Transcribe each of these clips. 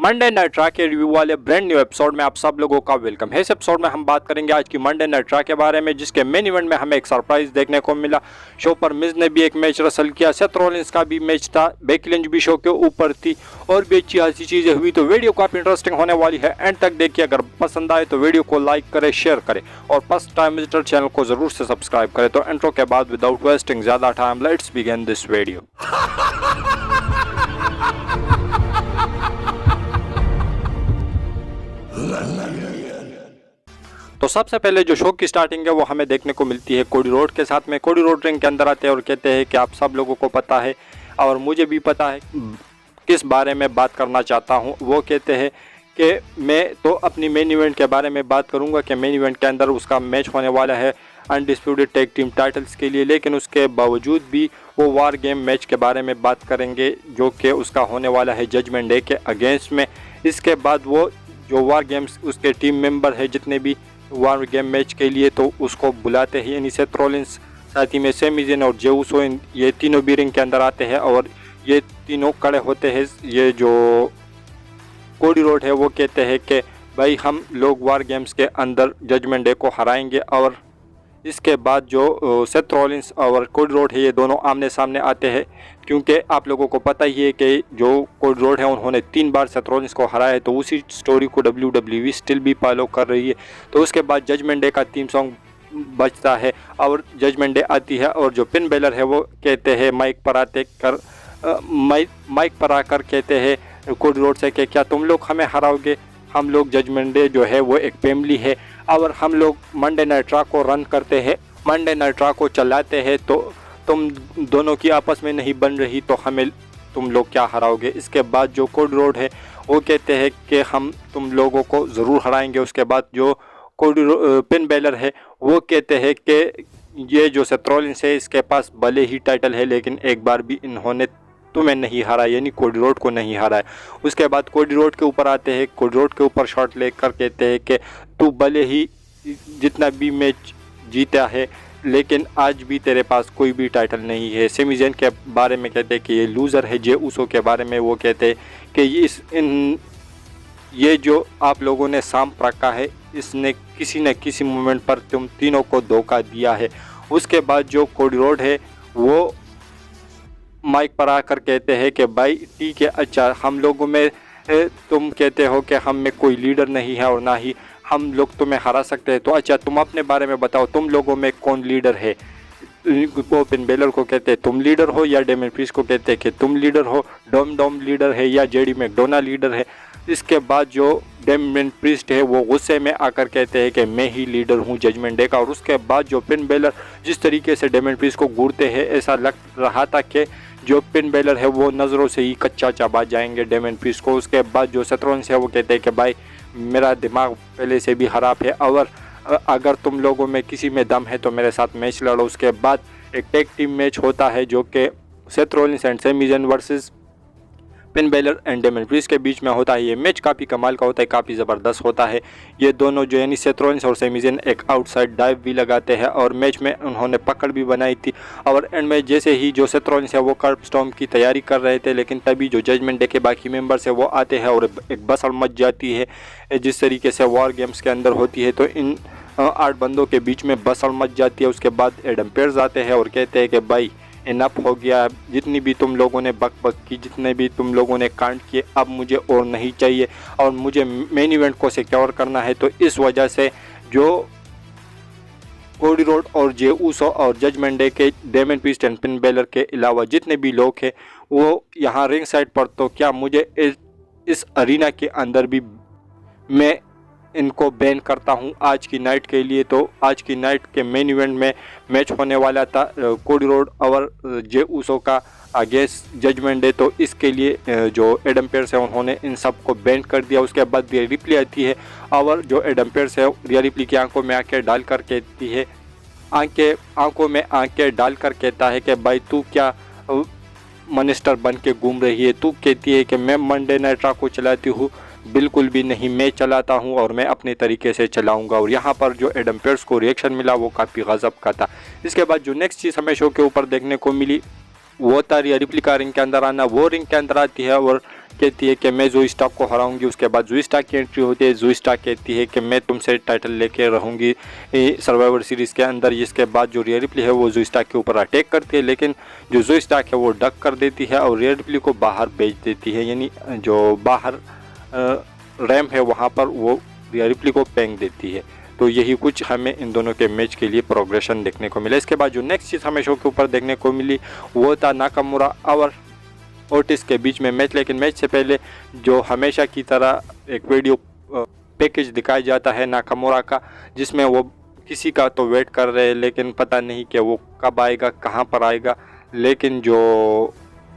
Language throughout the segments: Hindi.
मंडे नाइट ड्रा के रिव्यू वाले ब्रांड न्यू एपिसोड में आप सब लोगों का वेलकम है। इस एपिसोड में हम बात करेंगे आज की मंडे नाइट ड्रा के बारे में, जिसके मेन इवेंट में हमें एक सरप्राइज देखने को मिला। शो पर मिज ने भी एक मैच रसल किया, सेथ रॉलिंस का भी मैच था, बेकी लिंच भी शो के ऊपर थी और भी अच्छी खासी चीजें हुई। तो वीडियो काफी इंटरेस्टिंग होने वाली है, एंड तक देखिए। अगर पसंद आए तो वीडियो को लाइक करें, शेयर करें और फर्स्ट टाइम विजिटर चैनल को जरूर से सब्सक्राइब करें। तो इंट्रो के बाद विदाउट वेस्टिंग ज्यादा time let's begin this video. तो सबसे पहले जो शो की स्टार्टिंग है वो हमें देखने को मिलती है कोडी रोड के साथ में। कोडी रोड रिंग के अंदर आते हैं और कहते हैं कि आप सब लोगों को पता है और मुझे भी पता है किस बारे में बात करना चाहता हूं। वो कहते हैं कि मैं तो अपनी मेन इवेंट के बारे में बात करूंगा कि मेन इवेंट के अंदर उसका मैच होने वाला है अनडिस्प्यूटेड टैग टीम टाइटल्स के लिए, लेकिन उसके बावजूद भी वो वार गेम मैच के बारे में बात करेंगे जो कि उसका होने वाला है जजमेंट डे के अगेंस्ट में। इसके बाद वो जो वार गेम्स उसके टीम मेंबर है जितने भी वार गेम मैच के लिए, तो उसको बुलाते हैं, यानी सेथ रॉलिंस, साथ ही में सैमी ज़ेन और जे उसो, ये तीनों भी रिंग के अंदर आते हैं और ये तीनों खड़े होते हैं। ये जो कोडी रोड है वो कहते हैं कि भाई हम लोग वार गेम्स के अंदर जजमेंट डे को हराएंगे। और इसके बाद जो सेथ रॉलिंस और कोडी रोड है ये दोनों आमने सामने आते हैं, क्योंकि आप लोगों को पता ही है कि जो कोडी रोड है उन्होंने 3 बार सेथ रॉलिंस को हराया है, तो उसी स्टोरी को WWE स्टिल भी फॉलो कर रही है। तो उसके बाद जजमेंट डे का थीम सॉन्ग बजता है और जजमेंट डे आती है और जो पिन बेलर है वो कहते हैं माइक पर आकर कहते हैं कोडी रोड से कि क्या तुम लोग हमें हराओगे? हम लोग जजमेंट डे जो है वो एक फैमिली है और हम लोग मंडे नाइट ड्रा को रन करते हैं, मंडे नाइट ड्रा को चलाते हैं, तो तुम दोनों की आपस में नहीं बन रही तो हमें तुम लोग क्या हराओगे? इसके बाद जो कोडी रोड है वो कहते हैं कि हम तुम लोगों को ज़रूर हराएंगे। उसके बाद जो पिन बेलर है वो कहते हैं कि ये जो सेथ रॉलिंस है इसके पास भले ही टाइटल है लेकिन एक बार भी इन्होंने तुम्हें नहीं हारा, यानी कोडी रोड को नहीं हारा है। उसके बाद कोडी रोड के ऊपर आते हैं, कोडी रोड के ऊपर शॉट लेकर कहते हैं कि तू भले ही जितना भी मैच जीता है लेकिन आज भी तेरे पास कोई भी टाइटल नहीं है। सैमी ज़ेन के बारे में कहते हैं कि ये लूज़र है। जे उसो के बारे में वो कहते हैं कि ये जो आप लोगों ने सांप रखा है इसने किसी न किसी मोमेंट पर तुम तीनों को धोखा दिया है। उसके बाद जो कोडी रोड है वो माइक पर आकर कहते हैं कि भाई ठीक है, अच्छा हम लोगों में तुम कहते हो कि हम में कोई लीडर नहीं है और ना ही हम लोग तुम्हें हरा सकते हैं, तो अच्छा तुम अपने बारे में बताओ, तुम लोगों में कौन लीडर है? वो पिन बेलर को कहते हैं तुम लीडर हो, या डेमियन प्रीस्ट को कहते हैं कि तुम लीडर हो, डॉम लीडर है या जेडी मैकडोना लीडर है। इसके बाद जो डेमियन प्रीस्ट है वो गुस्से में आकर कहते हैं कि मैं ही लीडर हूँ जजमेंट डे का। और उसके बाद जो पिन बेलर जिस तरीके से डेमियन प्रीस्ट को घूरते हैं, ऐसा लग रहा था कि जो पिन बेलर है वो नज़रों से ही कच्चा चबा जाएंगे डेमियन प्रीस्ट को। उसके बाद जो सेथ रॉलिंस है वो कहते हैं कि भाई मेरा दिमाग पहले से भी ख़राब है और अगर तुम लोगों में किसी में दम है तो मेरे साथ मैच लड़ो। उसके बाद एक टैग टीम मैच होता है जो कि Seth Rollins and Sami Zayn versus Finn Balor and Damian Priest के बीच में होता है। ये मैच काफ़ी कमाल का होता है, काफ़ी ज़बरदस्त होता है। ये दोनों जो यानी सेथ रॉलिंस और सैमी ज़ेन एक आउटसाइड डाइव भी लगाते हैं और मैच में उन्होंने पकड़ भी बनाई थी। और एंड में जैसे ही जो सेथ रॉलिंस है वो कर्ब स्टॉर्म की तैयारी कर रहे थे, लेकिन तभी जो जजमेंट डे के बाकी मेंबर्स है वो आते हैं और एक बस मच जाती है जिस तरीके से वॉर गेम्स के अंदर होती है। तो इन 8 बंदों के बीच में बस मच जाती है। उसके बाद एडम पेयर्स आते हैं और कहते हैं कि भाई इनफ हो गया, जितनी भी तुम लोगों ने बक की, जितने भी तुम लोगों ने कांड किए, अब मुझे और नहीं चाहिए और मुझे मेन इवेंट को सिक्योर करना है। तो इस वजह से जो कोडी रोड और जे उसो और जजमेंट डे के Damien priest and pin baler के अलावा जितने भी लोग हैं वो यहाँ रिंग साइड पर, तो क्या मुझे इस अरीना के अंदर भी मैं इनको बैन करता हूं आज की नाइट के लिए। तो आज की नाइट के मेन इवेंट में मैच होने वाला था कोडी रोड और जे उसो का अगेंस्ट जजमेंट डे, तो इसके लिए जो एडम पेयर्स है उन्होंने इन सब को बैन कर दिया। उसके बाद रिया रिप्ली आती है और जो एडम पेयर्स है रिया रिप्ली की आंखों में आंखें डालकर कहती है आंखों में आंखें डालकर कहता है कि भाई तू क्या मिनिस्टर बन के घूम रही है? तू कहती है कि मैं मंडे नाइट ड्रा को चलाती हूँ, बिल्कुल भी नहीं, मैं चलाता हूं और मैं अपने तरीके से चलाऊंगा। और यहाँ पर जो एडम पेयर्स को रिएक्शन मिला वो काफ़ी गजब का था। इसके बाद जो नेक्स्ट चीज़ हमें शो के ऊपर देखने को मिली वो था रिया रिप्ली का रिंग के अंदर आना। वो रिंग के अंदर आती है और कहती है कि मैं जोई स्टार्क को हराऊंगी। उसके बाद जोई स्टार्क की एंट्री होती है। जोई स्टार्क कहती है कि मैं तुमसे टाइटल लेके रहूंगी सर्वाइवर सीरीज़ के अंदर। इसके बाद जो रिया रिप्ली है वो जोई स्टार्क के ऊपर अटैक करती है, लेकिन जो जोई स्टार्क है वो डक कर देती है और रिया रिप्ली को बाहर भेज देती है, यानी जो बाहर रैम है वहाँ पर वो रिया रिप्ली को फेंक देती है। तो यही कुछ हमें इन दोनों के मैच के लिए प्रोग्रेशन देखने को मिला। इसके बाद जो नेक्स्ट चीज़ हमें शो के ऊपर देखने को मिली वो था नाकामुरा और ओटिस के बीच में मैच। लेकिन मैच से पहले जो हमेशा की तरह एक वीडियो पैकेज दिखाया जाता है नाकामुरा का, जिसमें वो किसी का तो वेट कर रहे हैं, लेकिन पता नहीं कि वो कब आएगा, कहाँ पर आएगा। लेकिन जो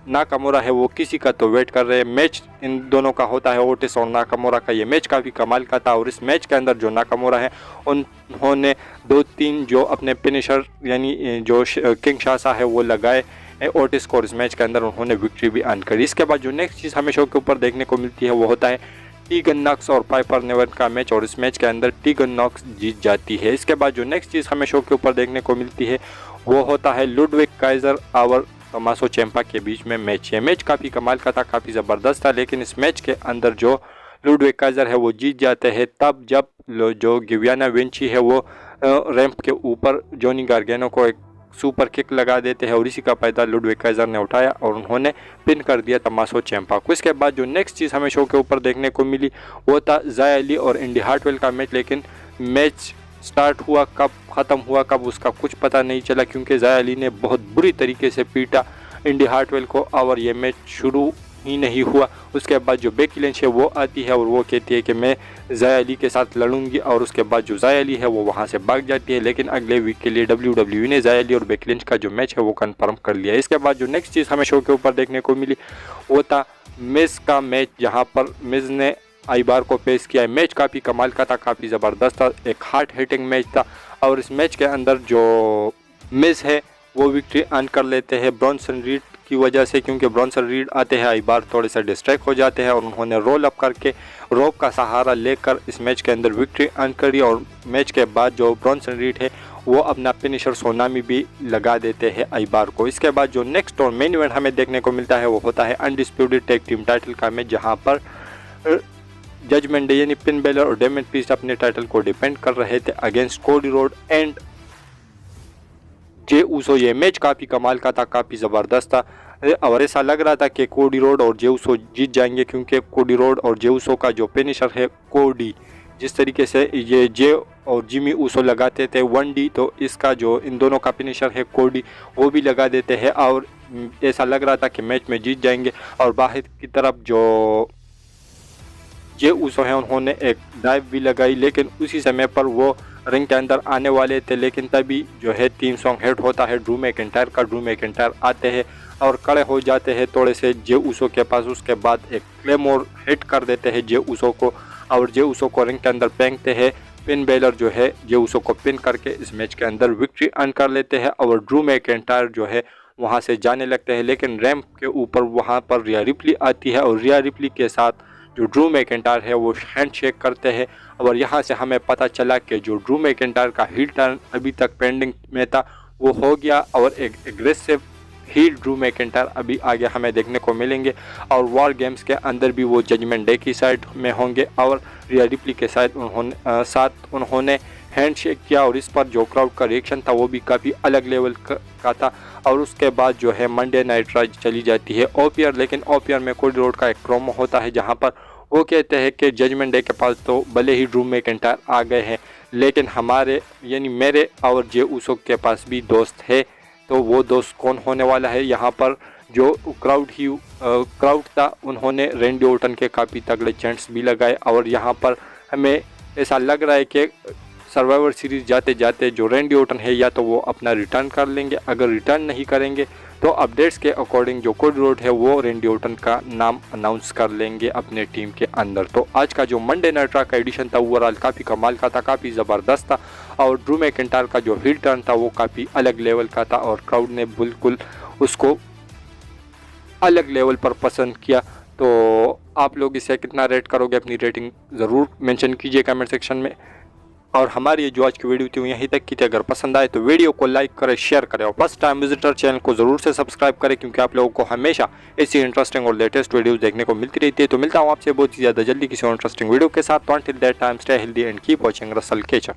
नाकामुरा है वो किसी का तो वेट कर रहे हैं। मैच इन दोनों का होता है, ओटिस और नाकामुरा का। ये मैच काफ़ी कमाल का था और इस मैच के अंदर जो नाकामुरा है उन्होंने 2-3 जो अपने फिनिशर यानी जो किंग शासा है वो लगाए ओटिस को, और इस मैच के अंदर उन्होंने विक्ट्री भी अर्न करी। इसके बाद जो नेक्स्ट चीज़ हमें शो के ऊपर देखने को मिलती है वो होता है टीगन नॉक्स और पाइपर निवन का मैच, और इस मैच के अंदर टीगन नॉक्स जीत जाती है। इसके बाद जो नेक्स्ट चीज़ हमें शो के ऊपर देखने को मिलती है वो होता है लुडविग काइजर और टोमासो चैंपा के बीच में मैच। ये मैच काफ़ी कमाल का था, काफ़ी ज़बरदस्त था, लेकिन इस मैच के अंदर जो लुडविग काइजर है वो जीत जाते हैं तब जब जो गिवियाना विंची है वो रैंप के ऊपर जोनी गार्गेनो को एक सुपर किक लगा देते हैं, और इसी का फायदा लुडविग काइजर ने उठाया और उन्होंने पिन कर दिया टोमासो चैंपा को। इसके बाद जो नेक्स्ट चीज़ हमें शो के ऊपर देखने को मिली वो था ज़ाया ली और इंडी हार्टवेल का मैच। लेकिन मैच स्टार्ट हुआ कब, ख़त्म हुआ कब, उसका कुछ पता नहीं चला, क्योंकि ज़ाया ली ने बहुत बुरी तरीके से पीटा इंडी हार्टवेल को और ये मैच शुरू ही नहीं हुआ। उसके बाद जो बेकी लिंच है वो आती है और वो कहती है कि मैं ज़ाया ली के साथ लड़ूंगी, और उसके बाद जो ज़ाया ली है वो वहाँ से भाग जाती है। लेकिन अगले वीक के लिए WWE ने ज़ाया ली और बेकी लिंच का जो मैच है वो कंफर्म कर लिया। इसके बाद जो नेक्स्ट चीज़ हमें शो के ऊपर देखने को मिली वो था मिज़ का मैच, जहाँ पर मिज़ ने आईबार को पेश किया है। मैच काफ़ी कमाल का था, काफ़ी ज़बरदस्त था, एक हार्ट हिटिंग मैच था, और इस मैच के अंदर जो मिज़ है वो विक्ट्री अर्न कर लेते हैं ब्रॉन्सन रीड की वजह से, क्योंकि ब्रॉन्सन रीड आते हैं आईबार थोड़े से डिस्ट्रैक्ट हो जाते हैं और उन्होंने रोल अप करके रोप का सहारा लेकर इस मैच के अंदर विक्ट्री अर्न करी। और मैच के बाद जो ब्रॉन्सन रीड है वो अपना फिनिशर सोनामी भी लगा देते हैं आईबार को। इसके बाद जो नेक्स्ट और मेन इवेंट हमें देखने को मिलता है वो होता है अनडिस्प्यूटेड टैग टीम टाइटल का मैच, जहाँ पर जजमेंट डे यानी फिन बेलर और डेमियन प्रीस्ट अपने टाइटल को डिफेंड कर रहे थे अगेंस्ट कोडी रोड एंड जे उसो। ये मैच काफ़ी कमाल का था, काफ़ी ज़बरदस्त था, और ऐसा लग रहा था कि कोडी रोड और जे उसो जीत जाएंगे, क्योंकि कोडी रोड और जे उसो का जो फिनिशर है कोडी, जिस तरीके से ये जे और जिमी उसो लगाते थे 1D, तो इसका जो इन दोनों का फिनिशर है कोडी वो भी लगा देते हैं, और ऐसा लग रहा था कि मैच में जीत जाएंगे। और बाहर की तरफ जो जे उसो हैं उन्होंने एक डाइव भी लगाई, लेकिन उसी समय पर वो रिंग के अंदर आने वाले थे, लेकिन तभी जो है टीम सॉन्ग हेड होता है ड्रू मैकिंटायर का। ड्रू मैकिंटायर आते हैं और खड़े हो जाते हैं थोड़े से जे उसो के पास। उसके बाद एक क्लेमोर हिट कर देते हैं जे उसो को, और जे उसो को रिंग के अंदर फेंकते हैं। फिन बेलर जो है जे उसो को पिन करके इस मैच के अंदर विक्ट्री अर्न कर लेते हैं, और ड्रू मैकिंटायर जो है वहाँ से जाने लगते हैं। लेकिन रैंप के ऊपर वहाँ पर रिया रिप्ली आती है, और रिया रिप्ली के साथ जो ड्रू मैकिंटायर है वो हैंडशेक करते हैं, और यहाँ से हमें पता चला कि जो ड्रू मैकिंटायर का हील टर्न अभी तक पेंडिंग में था वो हो गया, और एक एग्रेसिव हील ड्रू मैकिंटायर अभी आगे हमें देखने को मिलेंगे। और वॉर गेम्स के अंदर भी वो जजमेंट डे की साइड में होंगे, और रिया रिप्ली के साथ उन्होंने हैंडशेक किया, और इस पर जो क्राउड का रिएक्शन था वो भी काफ़ी अलग लेवल का था। और उसके बाद जो है मंडे नाइट राइज चली जाती है ओपीआर, लेकिन ओपीआर में कोडी रोड का एक प्रोमो होता है जहां पर वो कहते हैं कि जजमेंट डे के पास तो भले ही ड्रू मैकिंटायर आ गए हैं, लेकिन हमारे यानी मेरे और जे उसो के पास भी दोस्त है। तो वो दोस्त कौन होने वाला है? यहाँ पर जो क्राउड था उन्होंने रैंडी ऑर्टन के काफ़ी तगड़े चैंट्स भी लगाए, और यहाँ पर हमें ऐसा लग रहा है कि सर्वाइवर सीरीज़ जाते जाते जो रैंडी ऑर्टन है या तो वो अपना रिटर्न कर लेंगे, अगर रिटर्न नहीं करेंगे तो अपडेट्स के अकॉर्डिंग जो कोडी रोड है वो रैंडी ऑर्टन का नाम अनाउंस कर लेंगे अपने टीम के अंदर। तो आज का जो मंडे नाइट रॉ का एडिशन था ओवरऑल काफ़ी कमाल का था, काफ़ी ज़बरदस्त था, और ड्रू मैकिंटायर का जो हील टर्न था वो काफ़ी अलग लेवल का था, और क्राउड ने बिल्कुल उसको अलग लेवल पर पसंद किया। तो आप लोग इसे कितना रेट करोगे? अपनी रेटिंग ज़रूर मेंशन कीजिए कमेंट सेक्शन में, और हमारी ये जो आज की वीडियो थी वो यहीं तक की थी। अगर पसंद आए तो वीडियो को लाइक करें, शेयर करें और फर्स्ट टाइम विजिटर चैनल को जरूर से सब्सक्राइब करें, क्योंकि आप लोगों को हमेशा ऐसी इंटरेस्टिंग और लेटेस्ट वीडियोस देखने को मिलती रहती है। तो मिलता हूँ आपसे बहुत ही ज़्यादा जल्दी किसी इंटरेस्टिंग वीडियो के साथ। तो until that time stay healthy and keep watching Russell केचर।